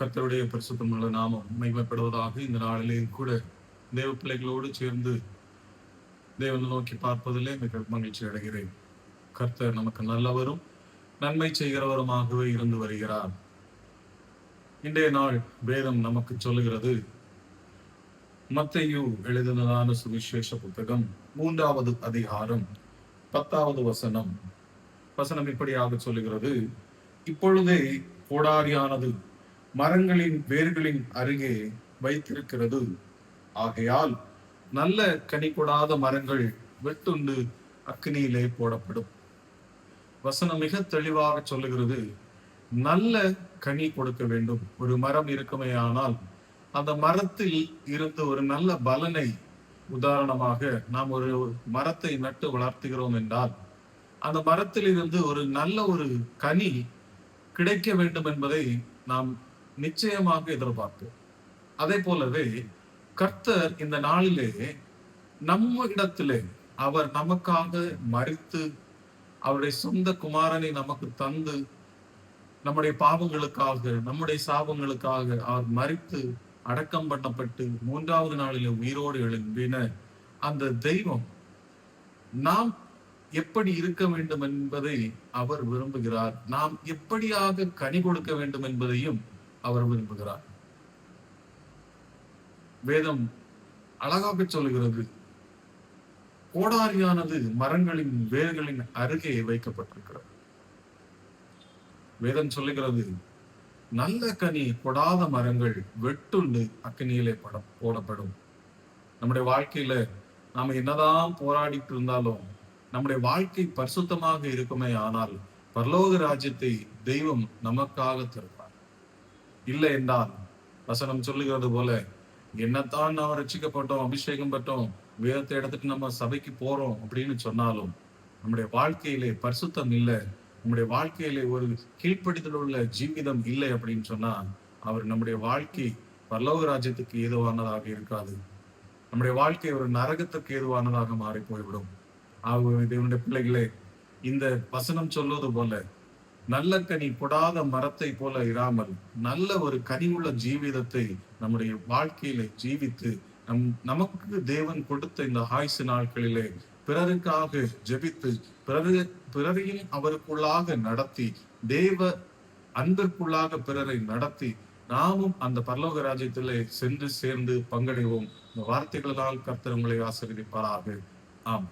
கர்த்தருடைய பரிசுத்தமுள்ள நாமம் மகிமைப்படுவதாக. இந்த நாளிலே கூட தேவ பிள்ளைகளோடு சேர்ந்து தேவனை நோக்கி பார்ப்பதிலே மிக மகிழ்ச்சி அடைகிறேன். கர்த்தர் நமக்கு நல்லவரும் நன்மை செய்கிறவருமாகவே இருந்து வருகிறார். இன்றைய நாள் வேதம் நமக்கு சொல்லுகிறது, மத்தேயு எழுதினதான சுவிசேஷ புத்தகம் 3வது அதிகாரம் 10வது வசனம் இப்படியாக சொல்லுகிறது, இப்பொழுதே கோடாரியானது மரங்களின் வேர்களின் அருகே வைத்திருக்கிறது. ஆகையால் நல்ல கனி கொடாத மரங்கள் வெட்டுண்டு அக்கினியிலே போடப்படும். வசனம் மிக தெளிவாக சொல்லுகிறது, நல்ல கனி கொடுக்க வேண்டும். ஒரு மரம் இருக்குமே ஆனால் அந்த மரத்தில் இருந்து ஒரு நல்ல பலனை, உதாரணமாக நாம் ஒரு மரத்தை நட்டு வளர்த்துகிறோம் என்றால் அந்த மரத்தில் இருந்து ஒரு நல்ல ஒரு கனி கிடைக்க வேண்டும் என்பதை நாம் நிச்சயமாக எதிர்பார்ப்போம். அதே போலவே கர்த்தர் இந்த நாளிலே நம்ம இடத்திலே அவர் நமக்காக மரித்து அவருடைய சொந்த குமாரனை நமக்கு தந்து நம்முடைய பாவங்களுக்காக நம்முடைய சாபங்களுக்காக அவர் மரித்து அடக்கம் பண்ணப்பட்டு 3வது நாளிலே உயிரோடு எழும்பின அந்த தெய்வம் நாம் எப்படி இருக்க வேண்டும் என்பதை அவர் விரும்புகிறார். நாம் எப்படியாக கனி கொடுக்க வேண்டும் என்பதையும் அவர் விரும்புகிறார். வேதம் அழகாக சொல்லுகிறது, கோடாரியானது மரங்களின் வேர்களின் அருகே வைக்கப்பட்டிருக்கிறது. வேதம் சொல்லுகிறது, நல்ல கனி கொடாத மரங்கள் வெட்டுண்டு அக்கினியிலே போடப்படும். நம்முடைய வாழ்க்கையில நாம என்னதான் போராடிட்டு இருந்தாலும் நம்முடைய வாழ்க்கை பரிசுத்தமாக இருக்குமே ஆனால் பரலோக ராஜ்யத்தை தெய்வம் நமக்காக தருவார். இல்லை என்றால் வசனம் சொல்லுகிறது போல, என்னத்தான் நாம் ரட்சிக்கப்பட்டோம், அபிஷேகம் பட்டோம், வேதத்தை எடுத்துட்டு நம்ம சபைக்கு போறோம் அப்படின்னு சொன்னாலும் நம்முடைய வாழ்க்கையிலே பரிசுத்தம் இல்லை, நம்முடைய வாழ்க்கையிலே ஒரு கீழ்ப்படிதல் உள்ள ஜீவிதம் இல்லை அப்படின்னு சொன்னா அவர் நம்முடைய வாழ்க்கை பரலோக ராஜ்யத்துக்கு ஏதுவானதாக இருக்காது. நம்முடைய வாழ்க்கை ஒரு நரகத்துக்கு ஏதுவானதாக மாறி போய்விடும். தேவனுடைய பிள்ளைகளே, இந்த வசனம் சொல்வது போல நல்ல கனி கொடாத மரத்தை போல இராமல் நல்ல ஒரு கனி உள்ள ஜீவிதத்தை நம்முடைய வாழ்க்கையில ஜீவித்து நமக்கு தேவன் கொடுத்த இந்த ஆயுசு நாட்களிலே பிறருக்காக ஜெபித்து பிறரையும் அவருக்குள்ளாக நடத்தி தேவ அன்பிற்குள்ளாக பிறரை நடத்தி நாமும் அந்த பரலோக ராஜ்யத்திலே சென்று சேர்ந்து பங்கடைவோம். இந்த வார்த்தைகளால் கர்த்தர் உங்களை ஆசீர்வதிப்பாராக. ஆம்.